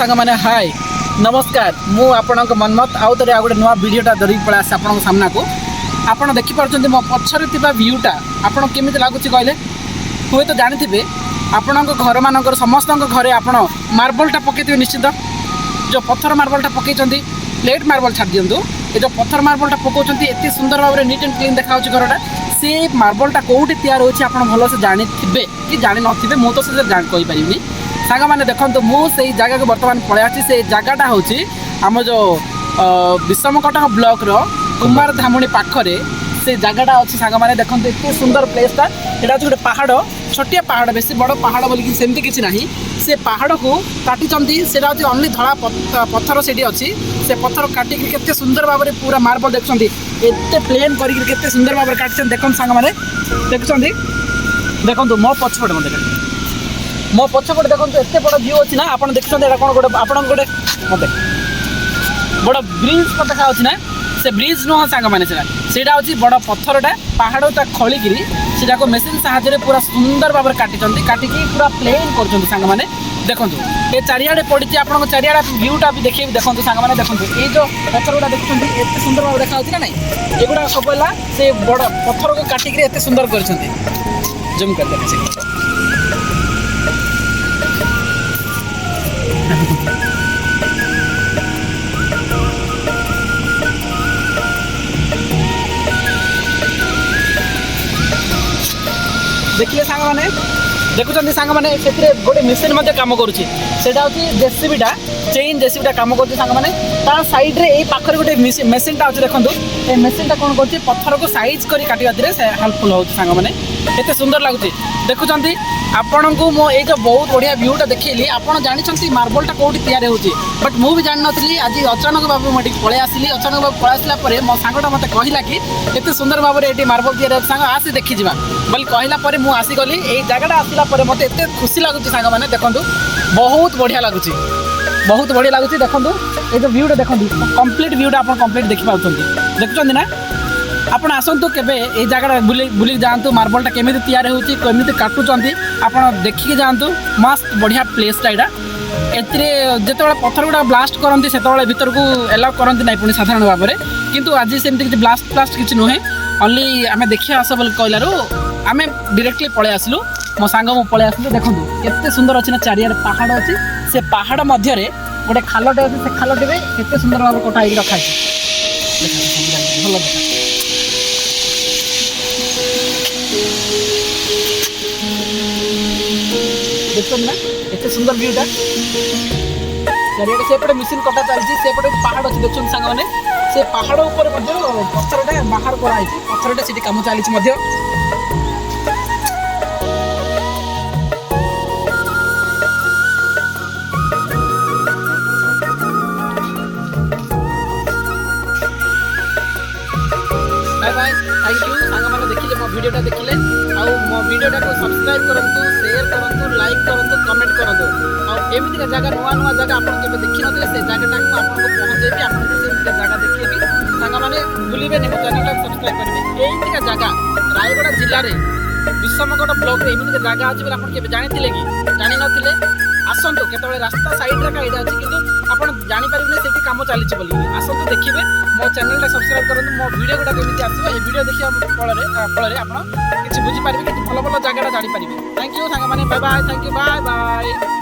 सांग मैंने हाय नमस्कार मु आपणक मनमत आउ थे आ गए नुआ भिडटा धरिक पड़ा आसे आपण सामना को आपड़ देखिपुं मो पछरे भ्यूटा आपड़ केमी लगुच कहले हुए तो जानी आपण घर मानक समस्त घरे आप मार्बलटा पकई निश्चित जो पत्थर मार्बलटा पकई प्लेट मार्बल छाड़ दिंतु ये जो पत्थर मार्बलटा पकाउछंती एते सुंदर भाव में नीट एंड क्लीन देखा घरटा से मार्बलटा कौटी तैयार होछि आपण भलसे जानी थिबे कि जानी नथिबे मु तो से कहि परिबिनी सांग मैंने देखो मुझे जगह को बर्तमान पलि आसी से जगहटा हूँ आम जो विषमकटक ब्लॉक रो कुमार धामुणी पाखरे से जगहटा अच्छी सांग मैंने देखो एत सुंदर प्लेसटा यहाँ गोटे पहाड़ छोटिया पहाड़ बेसी बड़ पहाड़ बोलिकी सेमती किसी ना से पहाड़ को काटी से ओनली धड़ा पत्थर से अच्छी से पत्थर काटिक केते सुंदर भाव में पूरा मार्बल देखुं एत प्लेन करते सुंदर भाव में काटी देखो सांग मैंने देखो मो पछपटे मत मो पछपटे देखो एत बड़ व्यू अच्छी ना आप देखते कौन गोटे आप गोटे मत बड़ ब्रिज देखा ना से ब्रिज नुह सांग मैंने सेटा हूँ बड़ पत्थरटा पहाड़ा खलिकी सीटा को मेसीन साहाय्य पूरा सुंदर भाव में काटिकी पूरा प्लेन कर सांग मैंने देखो ये चारिआडे पड़ी आपको चारिआडे व्यूटा भी देखिए देखो सांग मैंने देखो ये जो पत्थर गुड़ा देखते एत सुंदर भाव देखा ना नहीं एगुड़ा सब से बड़ पत्थर को काटिक एत सुंदर कर जूम कर देखे देखिए सांग मैंने देखुं सांग मैंने गोटे मेसीन कम करुँचे जेसीबीटा चेन जेसीबीटा कम कर सांग मैंने सैड्रे यही पाखे गोटे मेसीनटा अच्छे देखो ये मेसीनटा कौन कर पत्थर को साइज कर काटे हेल्पफुल हो सांग मैंने एत सुंदर लगुच देखुं आपण को मो ये बहुत बढ़िया व्यूटा देखिली आप जानते मार्बलटा कौटी तैयार होती बट मुझे जान नी आज अचानक भाव मुझे पलि आसली अचानक भाव पलि आसला मो सांगटा मत कहला कि एत सुंदर भाव में ये मार्बल तैयार सांग आसी देखी जा बोली कहला मुझे आसीगली ये जगटा आसला मत एत खुशी लगुच सांग मैंने देखो बहुत बढ़िया लगुच बहुत बढ़िया लगुच देखो ये जो व्यूटा देखो कंप्लीट व्यूटा आप कंप्लीट देखिपार देखुं ना आपण आसतु केबे ए जगह बुली जातु मार्बलटा केमी तैयार होची केमी काटुचंती आपण देखिके जातु मस्त बढ़िया प्लेसटा यहाँ जिते पत्थर गुड़ा ब्लास्ट करती से भीतर को एलाउ करती ना पुणी साधारण भाव में किंतु आज सेमती किसी ब्लास्ट फ्लास्ट किसी नुहे ओनली आम देखिए आस बोल कहलु आम डायरेक्टली पलि आसलु मो सांग मु पलि आसलु देखो केते सुंदर अच्छी ना चारिआडे पहाड़ अच्छी से पहाड़ मध्य गोटे खालटे अच्छे से खालटे में केते सुंदर भाव कटा हो रखा भल देखते ना एत सुंदर व्यूटा चारिआडे सेपटे मेसीन कटा चलती सेपटे पहाड़ अच्छी देखते सांग मैंने से पहाड़ उपर पत्थरटा बाहर कराई पत्थरटा से कम चली bye bye thank you song मैंने देखिले मो वीडियोटा देखिले मो वीडियोटा को सब्सक्राइब करंतु शेयर करंतु लाइक करंतु कमेंट करंतु एमती जगह नुआ नुआ जगह आप देखी ना से जगहटा को आपको पहुँचेबी आप जगह देखिए सांग मैंने भूलिए नहीं चैनल सब्सक्राइब करेंगे यही जगह रायगड़ा जिले में विषमकट ब्लॉक एमती जगह अच्छी बोले आप जानी कि जानी नथिले आसतु केतबे रास्ता साइड रे कईटा अच्छी किंतु आप जानीपारे से कम चली बोली आसतु देखिए मो चैनल सब्सक्राइब करूँ मो वीडियो गुड़ा केमी आसो ये वीडियो देखिए फल आप किसी बुझीपारे कि भल भल जगह जानीपारे थैंक यू सांग मैंने bye bye thank you bye bye.